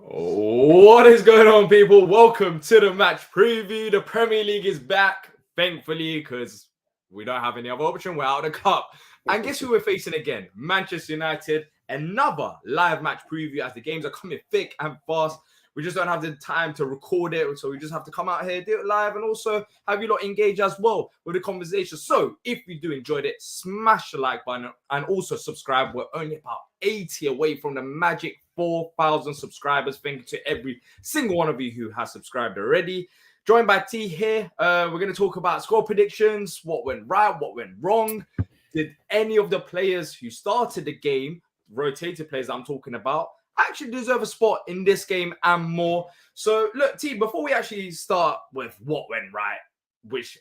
What is going on, people? Welcome to the match preview. The Premier League is back, thankfully, because we don't have any other option. We're out of the cup. And guess who we're facing again? Manchester United. Another live match preview as the games are coming thick and fast. We just don't have the time to record it, so we just have to come out here, do it live, and also have you lot engage as well with the conversation. So if you do enjoyed it, smash the like button and also subscribe. We're only about 80 away from the magic 4,000 subscribers. Thank you to every single one of you who has subscribed already. Joined by T here. We're going to talk about score predictions, what went right, what went wrong. Did any of the players who started the game, rotated players I'm talking about, actually deserve a spot in this game and more? So look, T, before we actually start with what went right, which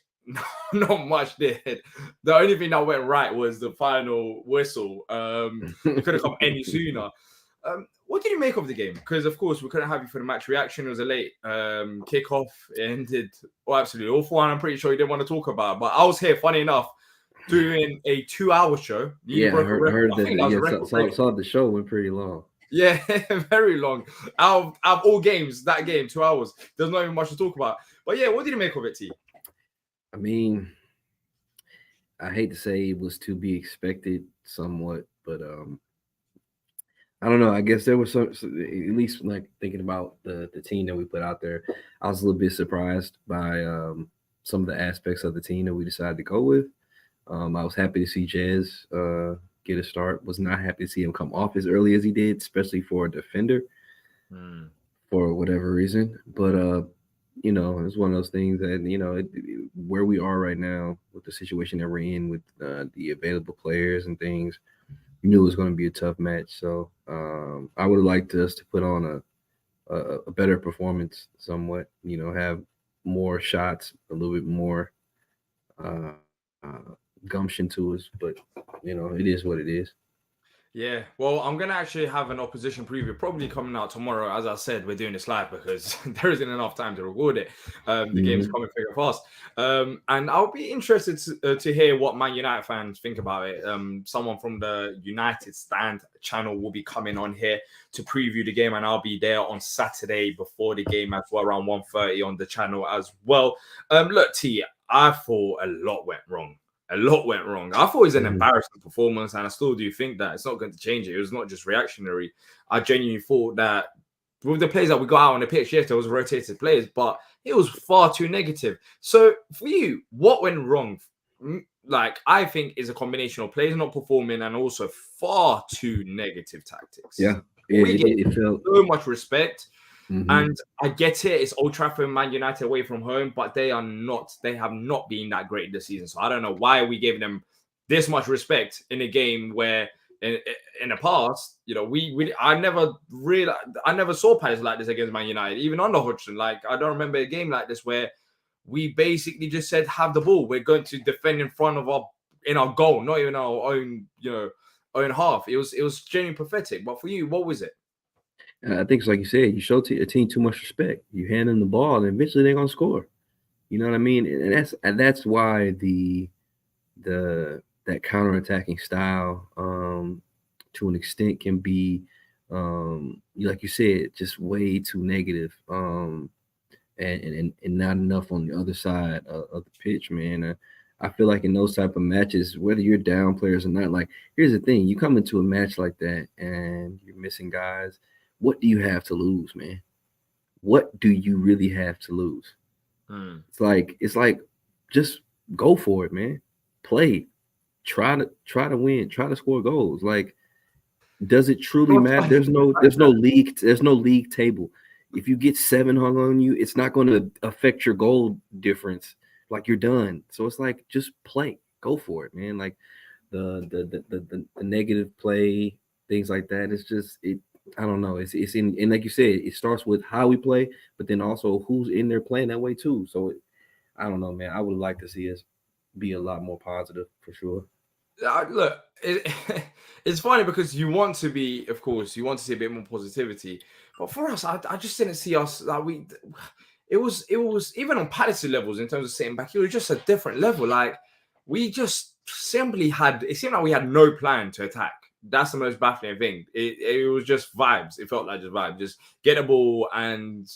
not much did, the only thing that went right was the final whistle. It could have come any sooner. What did you make of the game? Because of course we couldn't have you for the match reaction. It was a late kickoff. It ended absolutely awful, and I'm pretty sure you didn't want to talk about it. But I was here, funny enough, doing a 2-hour show. I heard that. Saw the show went pretty long. Yeah, very long. Out of all games, that game, 2 hours. There's not even much to talk about. But yeah, what did you make of it, T? I mean, I hate to say it was to be expected somewhat, but I don't know. I guess there was some, at least like thinking about the team that we put out there, I was a little bit surprised by some of the aspects of the team that we decided to go with. I was happy to see Jez get a start. Was not happy to see him come off as early as he did, especially for a defender for whatever reason. But it's one of those things that where we are right now with the situation that we're in with the available players and things, you knew it was going to be a tough match. So I would have liked us to put on a better performance, somewhat. Have more shots, a little bit more gumption to us, but it is what it is. Yeah, well, I'm going to actually have an opposition preview probably coming out tomorrow. As I said, we're doing this live because there isn't enough time to record it. The game's coming thick and fast. And I'll be interested to hear what Man United fans think about it. Someone from the United Stand channel will be coming on here to preview the game, and I'll be there on Saturday before the game as well, around 1:30 on the channel as well. Look, T, I thought a lot went wrong. I thought it was an embarrassing performance, and I still do think that it's not going to change it. It was not just reactionary. I genuinely thought that with the players that we got out on the pitch, yes, there was rotated players, but it was far too negative. So for you, what went wrong? Like, I think is a combination of players not performing and also far too negative tactics. Yeah, it felt so much respect. And I get it. It's Old Trafford, Man United away from home, but they have not been that great this season. So I don't know why we gave them this much respect in a game where in the past, I never saw Palace like this against Man United, even under Hodgson. Like, I don't remember a game like this where we basically just said, have the ball. We're going to defend in front of our goal, not even our own, own half. It was genuinely pathetic. But for you, what was it? I think it's like you said, you show a team too much respect. You hand them the ball, and eventually they're gonna score. You know what I mean? And that's why that counterattacking style, to an extent, can be, like you said, just way too negative, and not enough on the other side of the pitch, man. I feel like in those type of matches, whether you're down players or not, like, here's the thing: you come into a match like that and you're missing guys. What do you have to lose, man? What do you really have to lose? It's like just go for it, man. Play. Try to win. Try to score goals. Like, does it truly matter? There's no league table. If you get 7 hung on you, it's not going to affect your goal difference. Like, you're done. So it's like, just play. Go for it, man. Like the negative play, things like that. It's just it. I don't know. It's in, and like you said, it starts with how we play, but then also who's in there playing that way too. So I don't know, man. I would like to see us be a lot more positive for sure. Look, it's funny because you want to be, of course, you want to see a bit more positivity, but for us, I just didn't see us like it was even on Palace levels in terms of sitting back. It was just a different level. Like, we just simply it seemed like we had no plan to attack. that's the most baffling thing. It was just vibes. It felt like just vibes. Just get the ball, and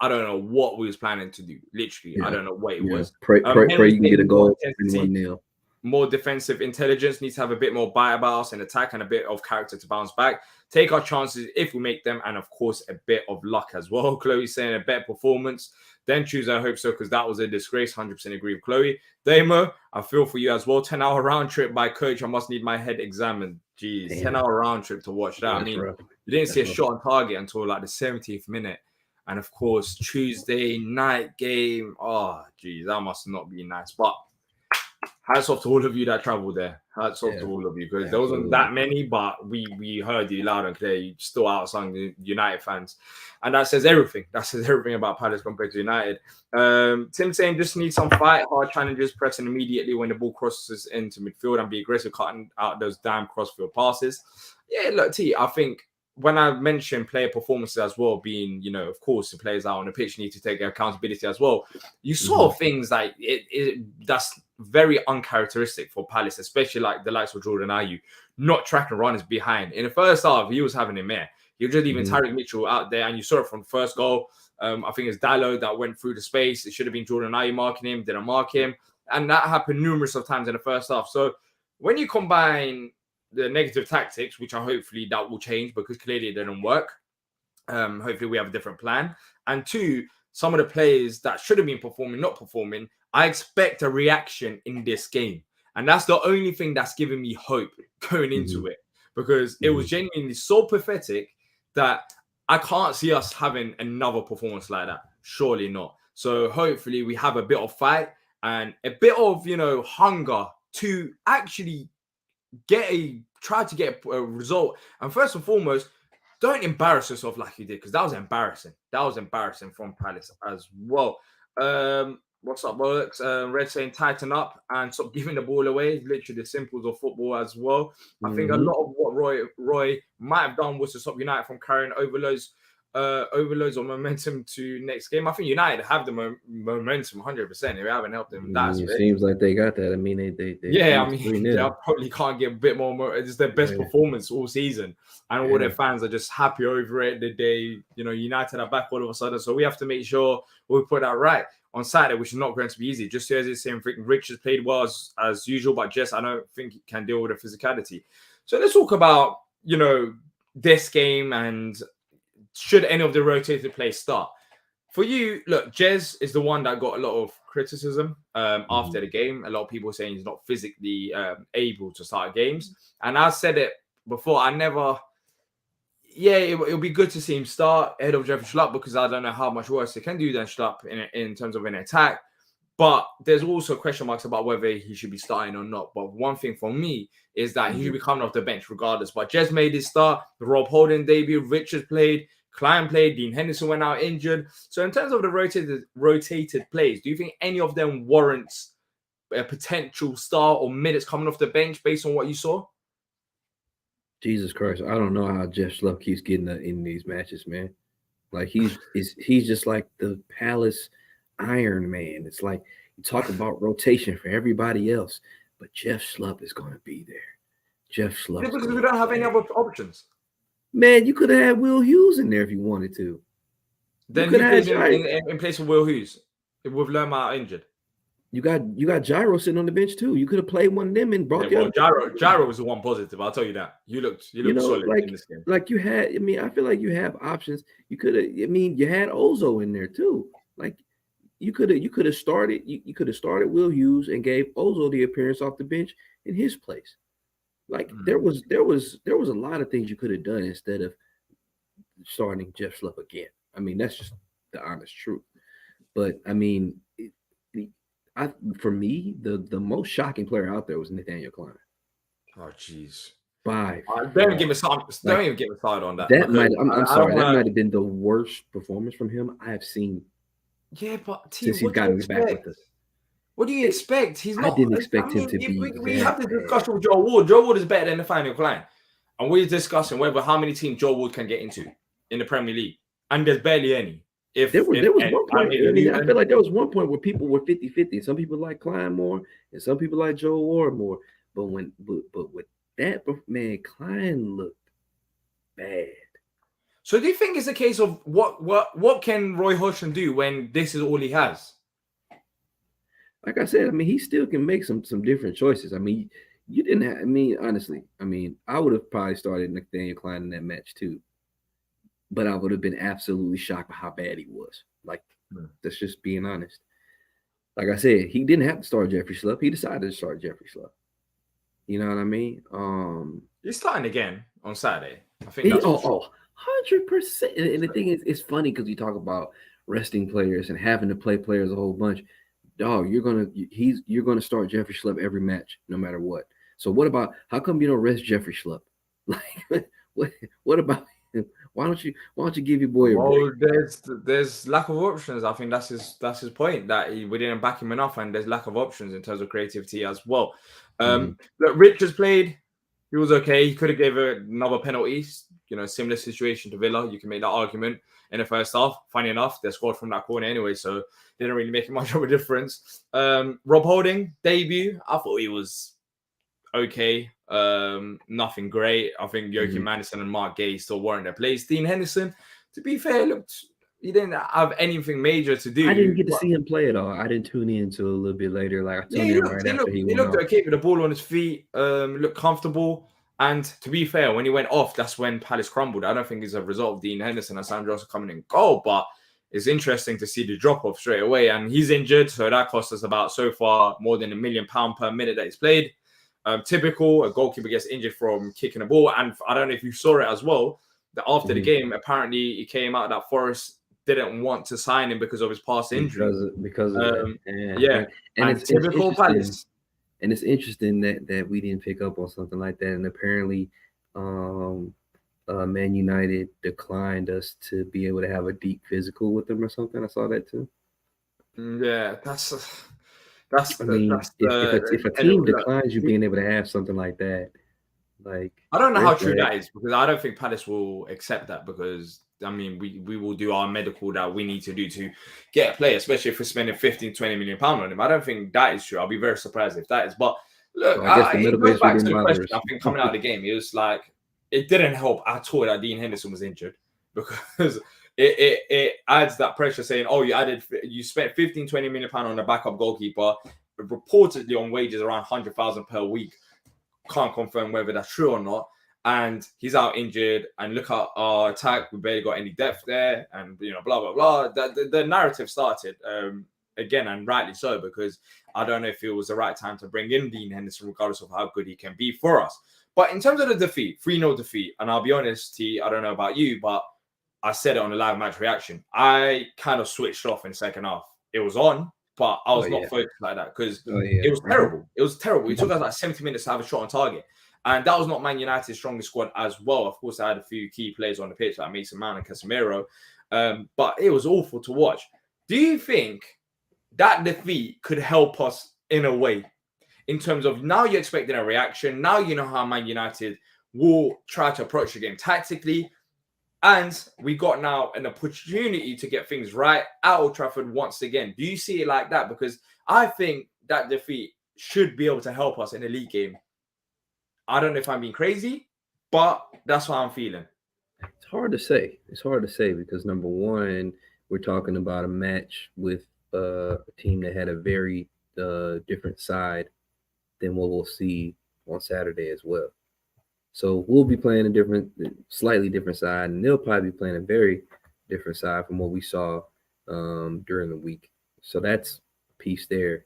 I don't know what we was planning to do. Literally, I don't know what it was. Pray Henry you can get a Kane, more goal intensity, 1-0. more defensive intelligence, needs to have a bit more bite about us in attack and a bit of character to bounce back. Take our chances if we make them, and of course, a bit of luck as well. Chloe's saying a better performance. Then choose, I hope so, because that was a disgrace. 100% agree with Chloe. Damo, I feel for you as well. 10-hour round trip by coach. I must need my head examined. Jeez, 10-hour round trip to watch that. I mean, you didn't see a shot on target until like the 70th minute. And of course, Tuesday night game. Oh, geez, that must not be nice. But hats off to all of you that traveled there. Hats off to all of you, because there wasn't that many, but we heard you loud and clear. You still outsung the United fans, and that says everything. That says everything about Palace compared to United. Tim saying just need some fight, hard challenges, pressing immediately when the ball crosses into midfield, and be aggressive, cutting out those damn crossfield passes. Yeah, look, T, I think when I mentioned player performances as well, being, you know, of course, the players out on the pitch need to take accountability as well. You saw things like that's very uncharacteristic for Palace, especially like the likes of Jordan Ayew, not tracking runners behind. In the first half, he was having him there. He was just leaving Tyrick Mitchell out there, and you saw it from the first goal. I think it's Dallo that went through the space. It should have been Jordan Ayew marking him, didn't mark him. And that happened numerous of times in the first half. So when you combine the negative tactics, which are hopefully that will change because clearly it didn't work. Hopefully we have a different plan. And two, some of the players that should have been performing, not performing, I expect a reaction in this game. And that's the only thing that's giving me hope going into it, because it was genuinely so pathetic that I can't see us having another performance like that. Surely not. So hopefully we have a bit of fight and a bit of, you know, hunger to actually try to get a result. And first and foremost, don't embarrass yourself like you did, because that was embarrassing. That was embarrassing from Palace as well. What's up, Bollocks? Red saying tighten up and stop giving the ball away. Literally the simples of football as well. I think a lot of what Roy might have done was to stop United from carrying overloads of momentum to next game. I think United have the momentum 100%. They haven't helped them. It seems like they got that. I mean, they probably can't get a bit more. It's their best performance all season, and all their fans are just happy over it. That they, you know, United are back all of a sudden. So we have to make sure we put that right on Saturday, which is not going to be easy. Just as it's saying, Rich has played well as usual, but Jess, I don't think he can deal with the physicality. So let's talk about, you know, this game and should any of the rotated plays start? For you, look, Jez is the one that got a lot of criticism after the game. A lot of people saying he's not physically able to start games. And I said it before, it'll be good to see him start ahead of Jeffrey Schlupp, because I don't know how much worse he can do than Schlupp in terms of an attack. But there's also question marks about whether he should be starting or not. But one thing for me is that he should be coming off the bench regardless. But Jez made his start, the Rob Holding debut, Richards played, Klein played, Dean Henderson went out injured. So in terms of the rotated plays, do you think any of them warrants a potential start or minutes coming off the bench based on what you saw? Jesus Christ, I don't know how Jeff Schlupp keeps getting in these matches, man. Like he's just like the Palace Iron Man. It's like you talk about rotation for everybody else, but Jeff Schlupp is going to be there. Jeff Schlupp. Yeah, because we don't have any other options. Man, you could have had Will Hughes in there if you wanted to. Then you plays in place of Will Hughes with Lerma injured. You got Gyro sitting on the bench too. You could have played one of them and brought Gyro was the one positive. I'll tell you that. You looked solid in this game. Like you had. I mean, I feel like you have options. You could have. I mean, you had Ozo in there too. Like you could have started. You could have started Will Hughes and gave Ozo the appearance off the bench in his place. Like there was a lot of things you could have done instead of starting Jeff Schlupp again. I mean, that's just the honest truth. But I mean, for me, the most shocking player out there was Nathaniel Klein. Oh, jeez. Don't even get me started on that. I'm sorry. That might have been the worst performance from him I have seen. Yeah, but since he's gotten back with us. What do you expect? He's not. I didn't expect him to be. We have the discussion with Joe Ward. Joe Ward is better than Nathaniel Klein, and we're discussing how many teams Joe Ward can get into in the Premier League, and there's barely any. There was one point. I feel like there was one point where people were 50-50. Some people like Klein more, and some people like Joe Ward more. But with man, Klein looked bad. So do you think it's a case of what can Roy Hodgson do when this is all he has? Like I said, I mean, he still can make some different choices. I mean, you didn't have. I mean, honestly, I mean, I would have probably started Nathaniel Klein in that match too, but I would have been absolutely shocked by how bad he was. Like, that's just being honest. Like I said, he didn't have to start Jeffrey Schlupp. He decided to start Jeffrey Schlupp. You know what I mean? He's starting again on Saturday. I think that's 100%. And the thing is, it's funny because you talk about resting players and having to play players a whole bunch. Dog, you're gonna start Jeffrey Schlupp every match, no matter what. So what about how come you don't rest Jeffrey Schlupp? Like what about him? Why don't you give your boy a break? There's lack of options. I think that's his point, that we didn't back him enough, and there's lack of options in terms of creativity as well. Look, Richards played. He was okay. He could have gave another penalty. You know, similar situation to Villa. You can make that argument in the first half. Funny enough, they scored from that corner anyway, so didn't really make much of a difference. Rob Holding debut. I thought he was okay. Nothing great. I think Joachim Andersen and Mark Gay still weren't their place. Dean Henderson, to be fair, he didn't have anything major to do. I didn't get to see him play at all. I didn't tune in until a little bit later. Like I tuned in right after he went off. He looked okay with the ball on his feet. Looked comfortable. And to be fair, when he went off, that's when Palace crumbled. I don't think it's a result of Dean Henderson and Sam Johnson coming in goal, but it's interesting to see the drop off straight away. And he's injured, so that cost us about so far more than £1 million per minute that he's played. Typical, a goalkeeper gets injured from kicking a ball. And I don't know if you saw it as well, that after the game, apparently he came out that Forest didn't want to sign him because of his past injury. Because of that. Yeah. And it's typical Palace. And it's interesting that we didn't pick up on something like that. And apparently Man Utd declined us to be able to have a deep physical with them or something. I saw that too. Yeah, if a team declines you being able to have something like that, like I don't know how true that is, because I don't think Palace will accept that, because I mean we will do our medical that we need to do to get a player, especially if we're spending 15-20 million pounds on him. I don't think that is true. I'll be very surprised if that is. But look, it goes back to the question. I think coming out of the game, it was like it didn't help at all that Dean Henderson was injured, because it adds that pressure saying, oh, you spent 15-20 million pounds on a backup goalkeeper, reportedly on wages around 100,000 per week. Can't confirm whether that's true or not. And he's out injured. And look at our attack. We barely got any depth there. And, blah, blah, blah. The narrative started again, and rightly so, because I don't know if it was the right time to bring in Dean Henderson, regardless of how good he can be for us. But in terms of the defeat, 3-0 defeat, and I'll be honest, T, I don't know about you, but I said it on the live match reaction. I kind of switched off in second half. It was on, but I was not focused like that, because it was terrible. It was terrible. It took us like 70 minutes to have a shot on target. And that was not Man United's strongest squad as well. Of course, I had a few key players on the pitch like Mason Mount and Casemiro. But it was awful to watch. Do you think that defeat could help us in a way? In terms of now you're expecting a reaction. Now you know how Man United will try to approach the game tactically. And we got now an opportunity to get things right at Old Trafford once again. Do you see it like that? Because I think that defeat should be able to help us in a league game. I don't know if I'm being crazy, but that's what I'm feeling. It's hard to say. It's hard to say because, number one, we're talking about a match with a team that had a very different side than what we'll see on Saturday as well. So we'll be playing a slightly different side, and they'll probably be playing a very different side from what we saw during the week. So that's a piece there.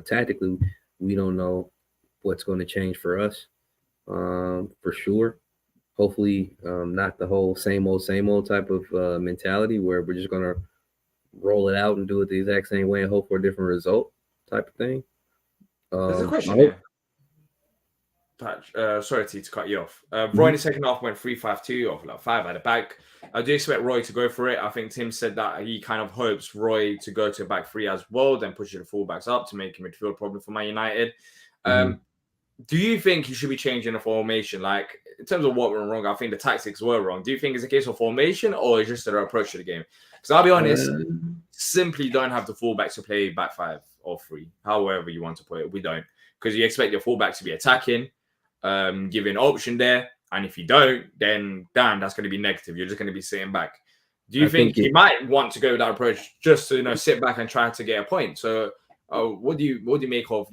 Tactically, we don't know what's going to change for us, for sure. Hopefully, not the whole same old type of mentality where we're just going to roll it out and do it the exact same way and hope for a different result type of thing. There's a question here. Sorry to cut you off. Roy in the second half went 3-5-2 off like 5 at the back. I do expect Roy to go for it. I think Tim said that he kind of hopes Roy to go to a back 3 as well, then push the fullbacks up to make a midfield problem for Man United. Do you think he should be changing the formation? Like, in terms of what went wrong, I think the tactics were wrong. Do you think it's a case of formation or just their approach to the game? Because I'll be honest, simply don't have the fullbacks to play back 5 or 3, however you want to put it. We don't. Because you expect your fullbacks to be attacking. give you an option there. And if you don't, then damn, that's going to be negative. You're just going to be sitting back. Do you think he might want to go with that approach just to sit back and try to get a point? So, what do you make of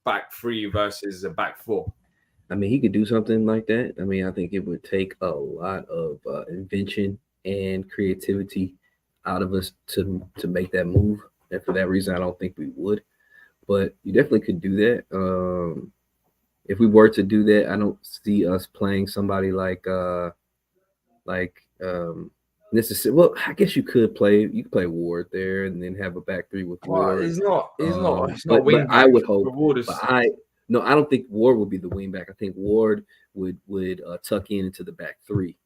back three versus a back four? I mean, he could do something like that. I mean, I think it would take a lot of invention and creativity out of us to make that move. And for that reason, I don't think we would. But you definitely could do that. If we were to do that, I don't see us playing somebody like necessarily. Well, I guess you could play Ward there and then have a back three with Ward. Well, it's not but I would hope. Ward is... I don't think Ward would be the wing back. I think Ward would tuck into the back three.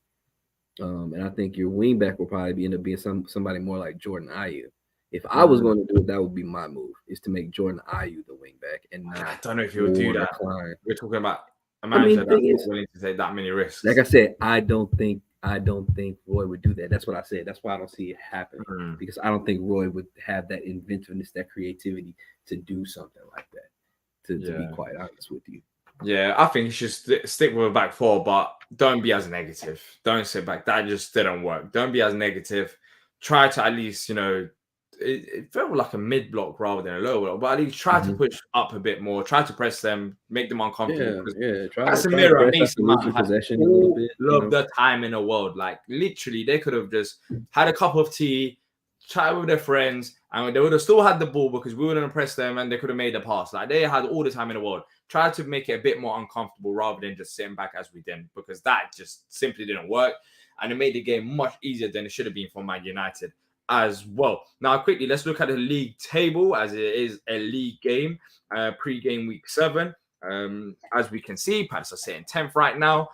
And I think your wing back will probably end up being somebody more like Jordan Ayew. If I was going to do it, that would be my move, is to make Jordan Ayew the wing back and not. I don't know if he would do that. We're talking about a manager that's not willing to take that many risks. Like I said, I don't think Roy would do that. That's what I said. That's why I don't see it happening, because I don't think Roy would have that inventiveness, that creativity to do something like that. To be quite honest with you. Yeah, I think you should stick with a back four, but don't be as negative. Don't sit back. That just didn't work. Don't be as negative. Try to at least, it felt like a mid block rather than a low block, but at least try to push up a bit more. Try to press them, make them uncomfortable. Casemiro possession a little bit. Love the time in the world. Like literally, they could have just had a cup of tea, chat with their friends, and they would have still had the ball because we wouldn't have pressed them, and they could have made the pass. Like they had all the time in the world. Try to make it a bit more uncomfortable rather than just sitting back as we did, because that just simply didn't work, and it made the game much easier than it should have been for Man United as well. Now, quickly, let's look at the league table, as it is a league game, pre-game week 7. As we can see, Palace are sitting 10th right now,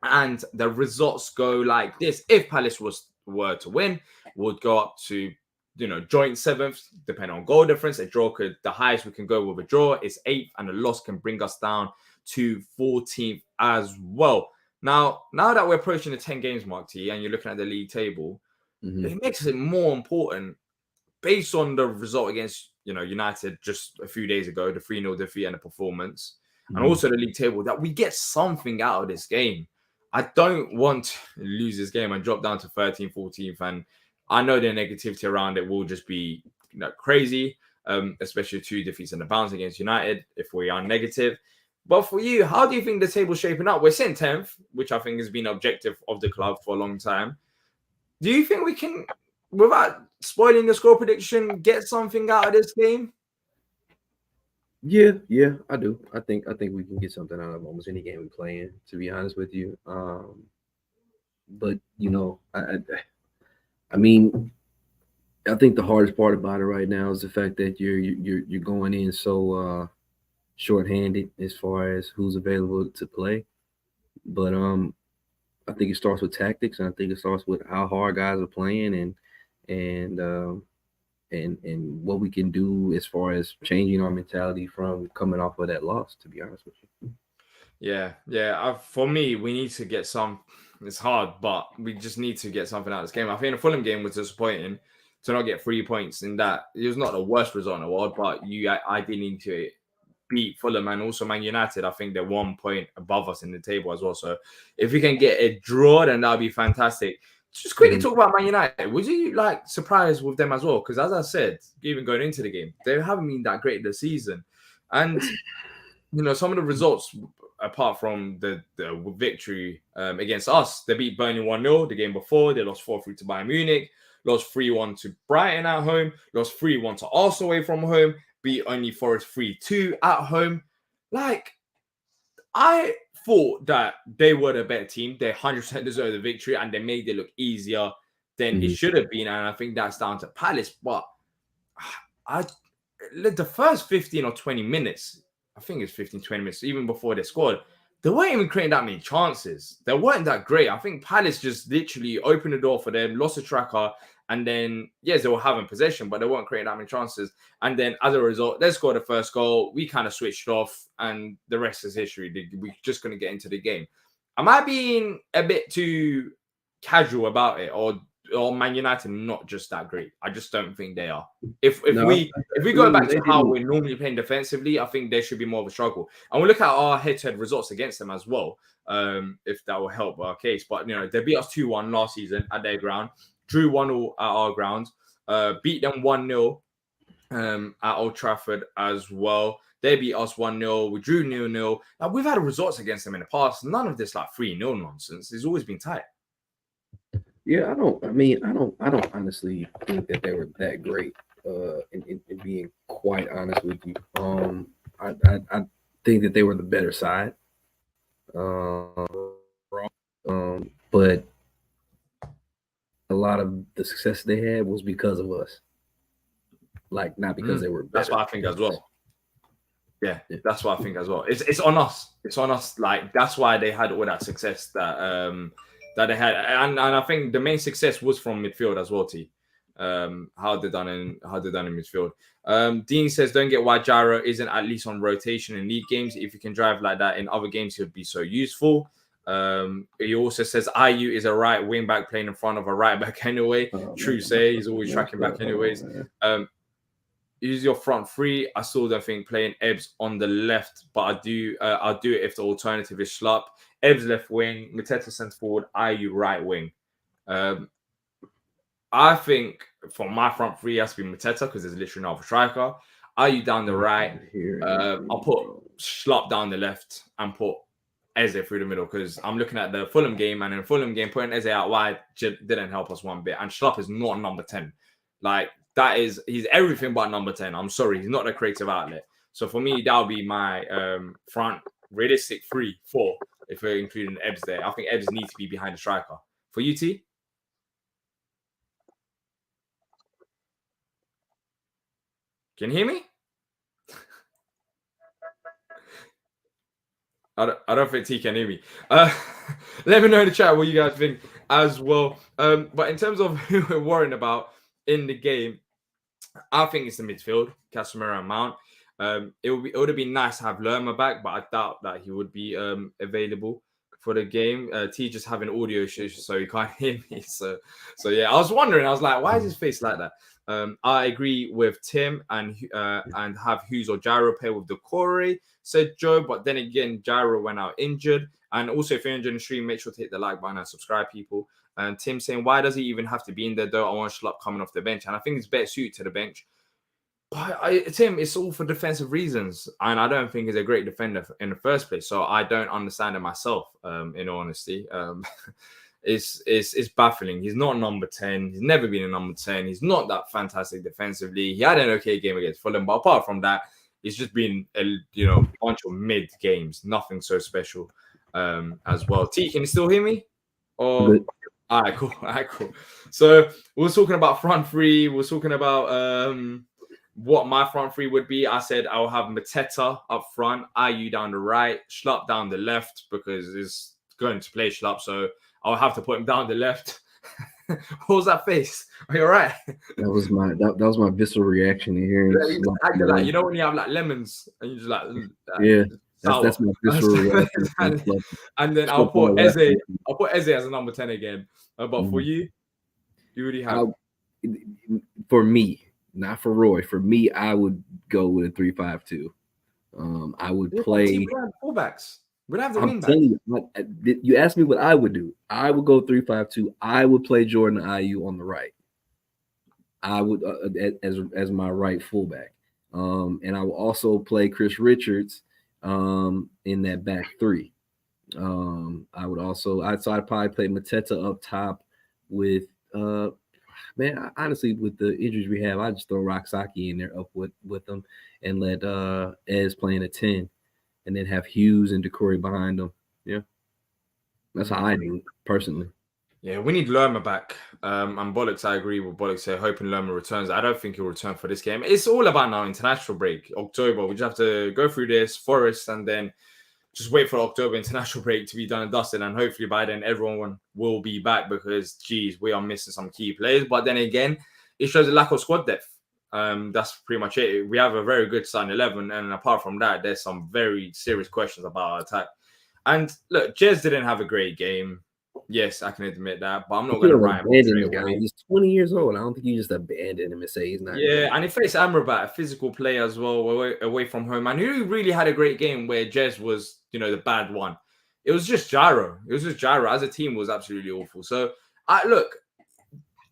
and the results go like this. If Palace were to win, would go up to joint 7th, depending on goal difference. A draw the highest we can go with a draw is 8th, and a loss can bring us down to 14th as well. Now that we're approaching the 10 games mark, T, and you're looking at the league table, it makes it more important, based on the result against United just a few days ago, the 3-0 defeat and the performance, and also the league table, that we get something out of this game. I don't want to lose this game and drop down to 13th, 14th, and I know the negativity around it will just be crazy, especially 2 defeats and a bounce against United if we are negative. But for you, how do you think the table's shaping up? We're sitting 10th, which I think has been objective of the club for a long time. Do you think we can, without spoiling the score prediction, get something out of this game? Yeah, I do. I think we can get something out of almost any game we play in, to be honest with you. But I mean, I think the hardest part about it right now is the fact that you're going in so shorthanded as far as who's available to play. But I think it starts with tactics, and I think it starts with how hard guys are playing, and what we can do as far as changing our mentality from coming off of that loss, to be honest with you. Yeah. For me, we need to get some. It's hard, but we just need to get something out of this game. I think the Fulham game was disappointing to not get 3 points in that. It was not the worst result in the world, but you ideally need to beat Fulham, and also Man United. I think they're 1 point above us in the table as well. So if we can get a draw, then that'll be fantastic. Just quickly talk about Man United. Was you surprised with them as well? Because as I said, even going into the game, they haven't been that great this season. And some of the results, apart from the victory against us, they beat Burnley 1-0 the game before. They lost 4-3 to Bayern Munich, lost 3-1 to Brighton at home, lost 3-1 to Arsenal away from home, beat only Forest 3-2 at home. I thought that they were the better team. They 100% deserved the victory, and they made it look easier than it should have been. And I think that's down to Palace. But the first 15 or 20 minutes, I think it's 15, 20 minutes, even before they scored, they weren't even creating that many chances. They weren't that great. I think Palace just literally opened the door for them, lost the tracker, and then, yes, they were having possession, but they weren't creating that many chances. And then, as a result, they scored the first goal. We kind of switched off, and the rest is history. We're just going to get into the game. Am I being a bit too casual about it, or or Man United not just that great. I just don't think they are. If No, we go back they to how didn't- we're normally playing defensively, I think there should be more of a struggle. And we look at our head-to-head results against them as well. If that will help our case. But they beat us 2-1 last season at their ground, drew 1-1 at our ground, beat them 1-0 at Old Trafford as well. They beat us 1-0. We drew 0-0. Now, we've had results against them in the past. None of this like 3-0 nonsense. It's always been tight. Yeah, I don't honestly think that they were that great. In being quite honest with you, I think that they were the better side. But a lot of the success they had was because of us, like not because they were better. That's what I think as well. Yeah, that's what I think as well. It's on us. It's on us. Like that's why they had all that success that they had, and I think the main success was from midfield as well. T, how they done in midfield. Dean says, don't get why Gyro isn't at least on rotation in league games. If you can drive like that in other games, he'd be so useful. He also says IU is a right wing back playing in front of a right back anyway. True say, he's always tracking back anyways. Use your front three. I still don't think playing Ebbs on the left, but I'll do it if the alternative is Schlupp. Ebbs left wing, Mateta centre forward, IU right wing. I think for my front three, it has to be Mateta because there's literally no other striker. IU down the right. I'll put Schlupp down the left and put Eze through the middle because I'm looking at the Fulham game, and in the Fulham game, putting Eze out wide didn't help us one bit. And Schlupp is not number 10. Like, he's everything but number 10. I'm sorry, he's not a creative outlet. So for me, that would be my front realistic 3-4 if we're including Ebbs there. I think Ebbs needs to be behind the striker. For you, T? Can you hear me? I don't think T can hear me. Let me know in the chat what you guys think as well. But in terms of who we're worrying about in the game, I think it's the midfield, Casemiro and Mount. It would have been nice to have Lerma back, but I doubt that he would be available for the game. T just having audio issues, so he can't hear me. So yeah, I was wondering. I was like, why is his face like that? I agree with Tim and have Hughes or Gyro pair with Decore, said Joe. But then again, Gyro went out injured. And also, if you're injured in the stream, make sure to hit the like button and subscribe, people. And Tim saying, why does he even have to be in there, though? I want Schlupp coming off the bench. And I think it's better suited to the bench. But Tim, it's all for defensive reasons. And I don't think he's a great defender in the first place. So I don't understand it myself, in all honesty. It's baffling. He's not number 10. He's never been a number 10. He's not that fantastic defensively. He had an okay game against Fulham. But apart from that, it's just been a bunch of mid games. Nothing so special as well. T, can you still hear me? Or... All right, cool. So we were talking about front three. We were talking about what my front three would be. I said I'll have Mateta up front, IU down the right, Schlupp down the left because it's going to play Schlupp, so I'll have to put him down the left. What was that face? Are you all right? That was my visceral reaction to hearing. You know when you have like lemons and you just like yeah. That's my visceral reaction. And then I'll put Eze. I'll put Eze as a number 10 again. But for you already have. For me, not for Roy. For me, I would go with a 3-5-2. I would play. We don't have fullbacks. We don't have the I'm telling you, you asked me what I would do. I would go 3-5-2. I would play Jordan Ayew on the right. I would as my right fullback. And I will also play Chris Richards in that back three. I would also I'd probably play Mateta up top with honestly with the injuries we have, I just throw Roxaki in there up with them and let Ez playing a 10 and then have Hughes and Decore behind them. Yeah. That's how I do it, personally. Yeah, we need Lerma back. And Bollocks, I agree with Bollocks here, hoping Lerma returns. I don't think he'll return for this game. It's all about now international break, October. We just have to go through this, Forest, and then just wait for October international break to be done and dusted. And hopefully by then everyone will be back because, geez, we are missing some key players. But then again, it shows a lack of squad depth. That's pretty much it. We have a very good starting 11. And apart from that, there's some very serious questions about our attack. And look, Jez didn't have a great game. Yes, I can admit that, but I'm not You going to don't write him off abandon straight the guy. away. He's 20 years old. I don't think you just abandon him and say he's not good. Yeah, and he faced Amrabat, a physical player as well, away from home, and who really had a great game where Jez was, the bad one. It was just Gyro. It was just Gyro. As a team, was absolutely awful. So, look,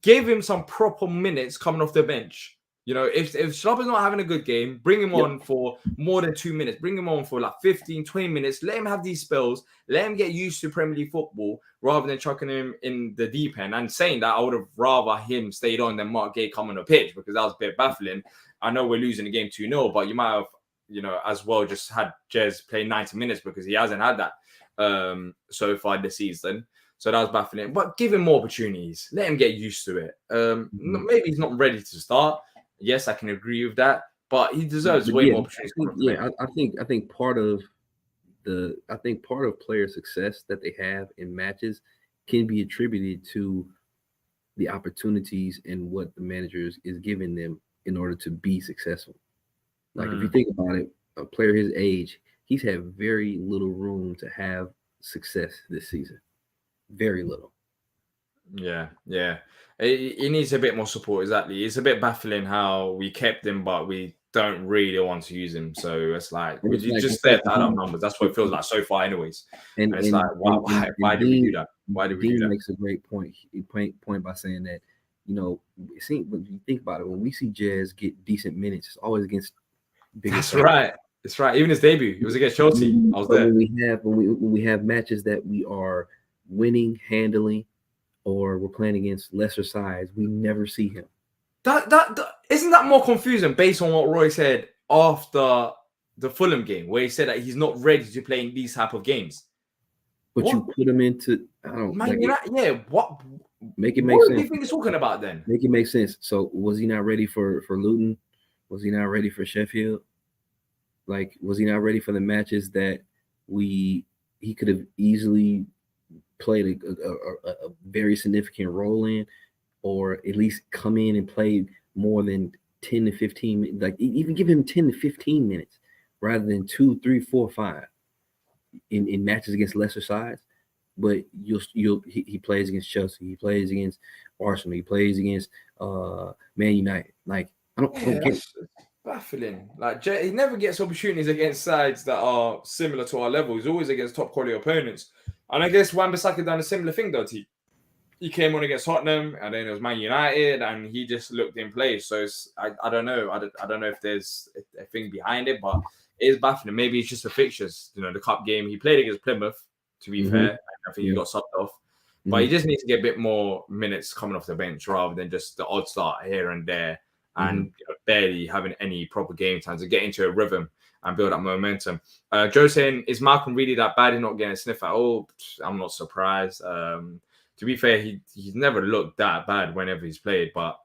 give him some proper minutes coming off the bench. If Schlotter's not having a good game, bring him on for more than 2 minutes. Bring him on for like 15, 20 minutes. Let him have these spells. Let him get used to Premier League football rather than chucking him in the deep end. And saying that, I would have rather him stayed on than Mark Gay come on the pitch because that was a bit baffling. I know we're losing the game 2-0, but you might have, as well just had Jez play 90 minutes because he hasn't had that so far this season. So that was baffling. But give him more opportunities. Let him get used to it. Maybe he's not ready to start. Yes, I can agree with that. But he deserves way more opportunities. I think part of player success that they have in matches can be attributed to the opportunities and what the managers is giving them in order to be successful. Like if you think about it, a player his age, he's had very little room to have success this season. Very little. Yeah. He needs a bit more support, exactly. It's a bit baffling how we kept him, but we don't really want to use him. So it's like, we just stay at that numbers. That's what it feels like so far anyways. And it's like, why did we do that? Why did we do that? Makes a great point by saying that, when you think about it, when we see Jez get decent minutes, it's always against bigger That's right. It's right. Even his debut, it was against Chelsea. I was there. When we have matches that we are winning, handling, or we're playing against lesser sides, we never see him. That isn't that more confusing based on what Roy said after the Fulham game, where he said that he's not ready to play in these type of games. But you put him into, what? Make it make sense. What do you think he's talking about then? Make it make sense. So was he not ready for Luton? Was he not ready for Sheffield? Like, was he not ready for the matches that he could have easily played a very significant role in, or at least come in and play more than 10 to 15 minutes, like even give him 10 to 15 minutes rather than 2, 3, 4, 5 in matches against lesser sides. But he plays against Chelsea, he plays against Arsenal, he plays against Man United. Like, I don't get it. Baffling. Like, he never gets opportunities against sides that are similar to our level. He's always against top quality opponents. And I guess Wan-Bissaka done a similar thing though. He came on against Tottenham, and then it was Man United, and he just looked in place. So I don't know. I don't know if there's a thing behind it, but it is baffling. Maybe it's just the fixtures. The cup game he played against Plymouth. To be fair, I think he got subbed off. But he just needs to get a bit more minutes coming off the bench rather than just the odd start here and there, and barely having any proper game time to get into a rhythm and build up momentum. Joe saying, is Malcolm really that bad? He's not getting a sniff at all. I'm not surprised. To be fair, he's never looked that bad whenever he's played, but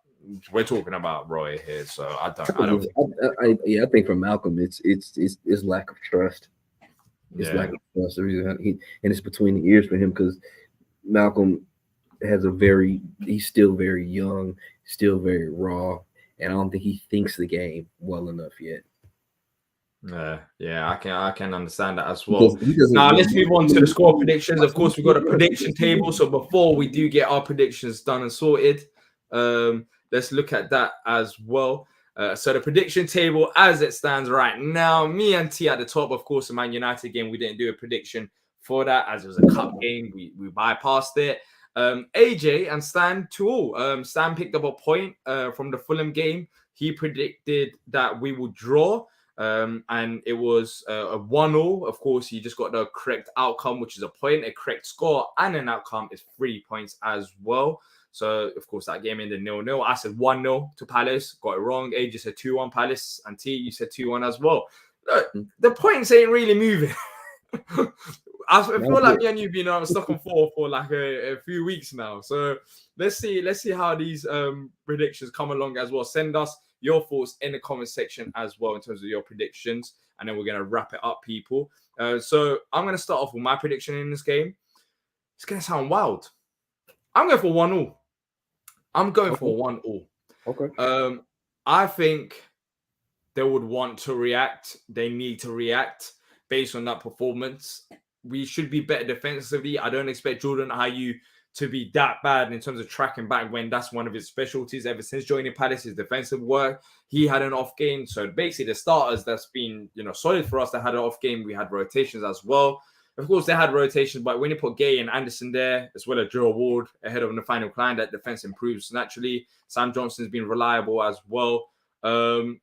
we're talking about Roy here, so I think for Malcolm, it's lack of trust. It's lack of trust. The reason and it's between the ears for him because Malcolm has he's still very young, still very raw, and I don't think he thinks the game well enough yet. I can understand that as well. Now let's move on to the score predictions. Of course, we've got a prediction table. So before we do get our predictions done and sorted, let's look at that as well. So the prediction table as it stands right now, me and T at the top. Of course, the Man United game, we didn't do a prediction for that as it was a cup game. We bypassed it. AJ and Stan 2-2. Stan picked up a point from the Fulham game. He predicted that we would draw. And it was a 1-1. Of course, you just got the correct outcome, which is a point. A correct score and an outcome is 3 points as well. So, of course, that game ended 0-0. I said 1-0 to Palace. Got it wrong. AJ said 2-1 Palace. And T, you said 2-1 as well. Look, the points ain't really moving. I feel like me and you been stuck on 4 for like a few weeks now. So let's see how these predictions come along as well. Send us your thoughts in the comment section as well in terms of your predictions, and then we're going to wrap it up, people. So I'm going to start off with my prediction in this game. It's going to sound wild. I'm going for 1-1. I'm going for 1-1. Okay. I think they would want to react. They need to react based on that performance. we should be better defensively. I don't expect Jordan Ayew to be that bad in terms of tracking back when that's one of his specialties ever since joining Palace, his defensive work. He had an off game. So basically the starters that's been, solid for us that had an off game. We had rotations as well. Of course, they had rotations, but when you put Gay and Anderson there, as well as Joe Ward ahead of Nathaniel Klein, that defense improves naturally. Sam Johnson's been reliable as well. I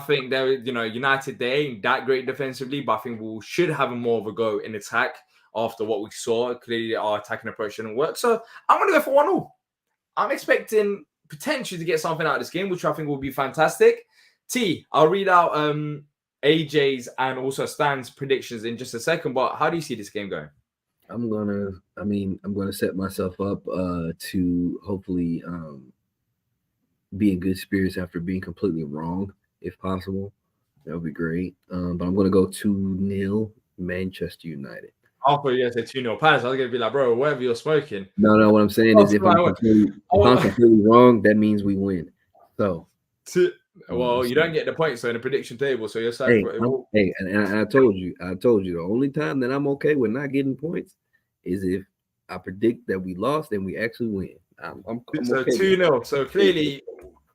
think they're, United, they ain't that great defensively, but I think we should have more of a go in attack after what we saw. Clearly, our attacking approach didn't work. So I'm going to go for 1-1. I'm expecting potentially to get something out of this game, which I think will be fantastic. T, I'll read out AJ's and also Stan's predictions in just a second, but how do you see this game going? I'm gonna set myself up to hopefully be in good spirits after being completely wrong, if possible. That would be great. But I'm gonna go 2-0 Manchester United. I thought you were going to say 2-0 Palace. I was going to be like, bro, whatever you're smoking. No, what I'm saying is if I'm completely wrong, that means we win. So well, you don't get the points in the prediction table, so you're saying and I told you the only time that I'm okay with not getting points is if I predict that we lost and we actually win. I'm so okay 2-0. So clearly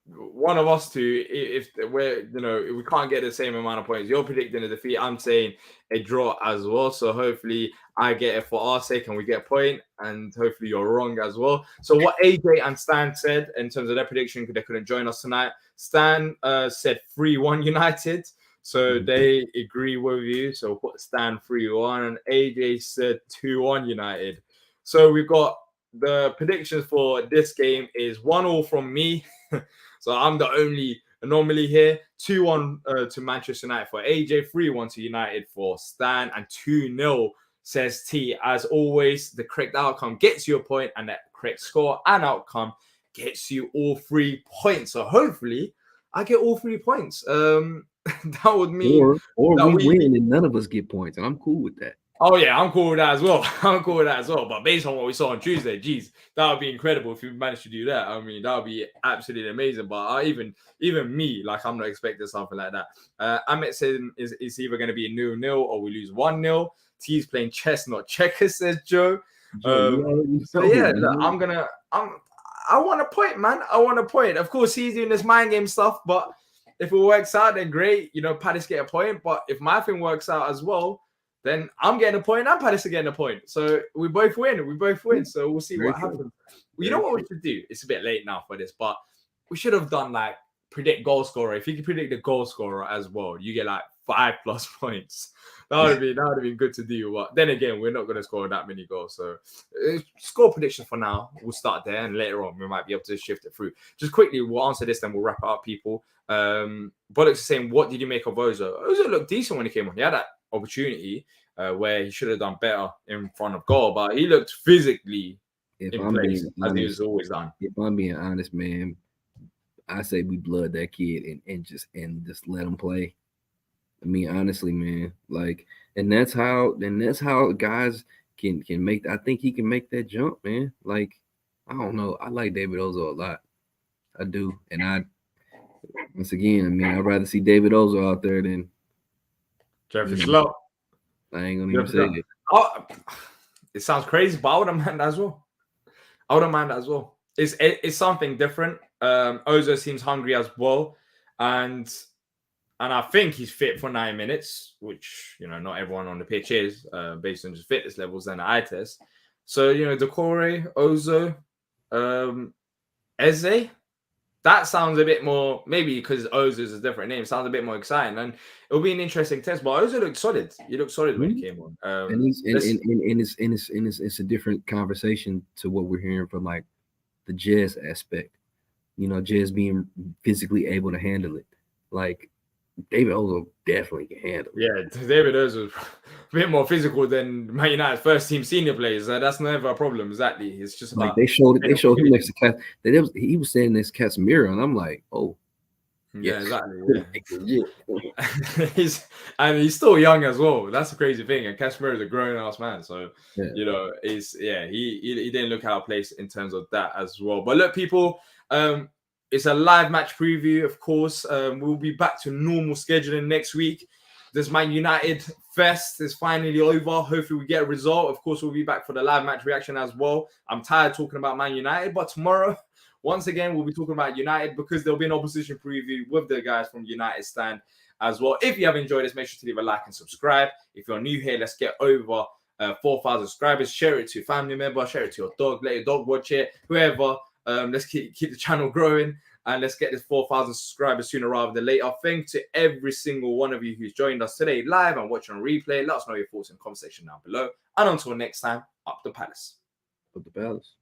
one of us two, if we can't get the same amount of points. You're predicting a defeat. I'm saying a draw as well. So hopefully I get it for our sake and we get a point, and hopefully you're wrong as well. So what AJ and Stan said in terms of their prediction, they couldn't join us tonight. Stan said 3-1 United. So they agree with you. So put Stan 3-1, and AJ said 2-1 United. So we've got the predictions for this game is 1-1 from me. So I'm the only anomaly here. 2-1 to Manchester United for AJ, 3-1 to United for Stan, and 2-0 says T. As always, the correct outcome gets you a point, and the correct score and outcome gets you all 3 points. So hopefully I get all 3 points. That would mean or we win and none of us get points, and I'm cool with that. Oh yeah, I'm cool with that as well. But based on what we saw on Tuesday, geez, that would be incredible if you managed to do that. I mean, that would be absolutely amazing. But even me, like, I'm not expecting something like that. Amit said it's either going to be a 0-0 or we lose 1-0. T's playing chess, not checkers, says Joe. So yeah, look, I want a point, man. I want a point. Of course, he's doing this mind game stuff, but if it works out, then great. Palace get a point. But if my thing works out as well, then I'm getting a point and Palace are getting a point. So we both win. So we'll see what happens. You know what we should do? It's a bit late now for this, but we should have done like predict goal scorer. If you can predict the goal scorer as well, you get like 5+ points. That would have been good to do. But then again, we're not going to score that many goals. So score prediction for now. We'll start there, and later on we might be able to shift it through. Just quickly, we'll answer this, then we'll wrap it up, people. Bollocks is saying, what did you make of Ozo? Ozo looked decent when he came on. He had that opportunity where he should have done better in front of goal, but he looked physically in place as he was always done. If I'm being honest, man, I say we blood that kid and just let him play. I mean, honestly, man, like, and that's how guys can make. I think he can make that jump, man. Like, I don't know. I like David Ozo a lot. I do, and once again, I mean, I'd rather see David Ozo out there than Jeffrey Slow. I ain't gonna even say it. Oh, it sounds crazy, but I wouldn't mind that as well. It's something different. Ozo seems hungry as well, and I think he's fit for 9 minutes, which not everyone on the pitch is, based on just fitness levels and the eye test. So Decore, Ozo, Eze. That sounds a bit more, maybe because Ozo is a different name, sounds a bit more exciting, and it'll be an interesting test. But Ozo looked solid. He looked solid when he came on. It's a different conversation to what we're hearing from like the Jez aspect. Jez being physically able to handle it. Like David Ozo definitely can handle it. Yeah, David Ozo is a bit more physical than Man United's first team senior players. That's never a problem. Exactly. It's just like about they showed him next to Cat. He was standing next to Casemiro, and I'm like, oh, yeah, exactly. Yeah. he's still young as well. That's the crazy thing. And Casemiro is a grown ass man, so he didn't look out of place in terms of that as well. But look, people, it's a live match preview, of course. We'll be back to normal scheduling next week. this Man United fest is finally over. Hopefully we get a result. Of course, we'll be back for the live match reaction as well. I'm tired talking about Man United, but tomorrow, once again, we'll be talking about United because there'll be an opposition preview with the guys from United Stand as well. If you have enjoyed this, make sure to leave a like and subscribe. If you're new here, let's get over 4,000 subscribers. Share it to your family member, share it to your dog, let your dog watch it, whoever. Let's keep the channel growing. And let's get this 4,000 subscribers sooner rather than later. Thanks to every single one of you who's joined us today live and watching on replay. Let us know your thoughts in the comment section down below. And until next time, up the palace. Up the palace.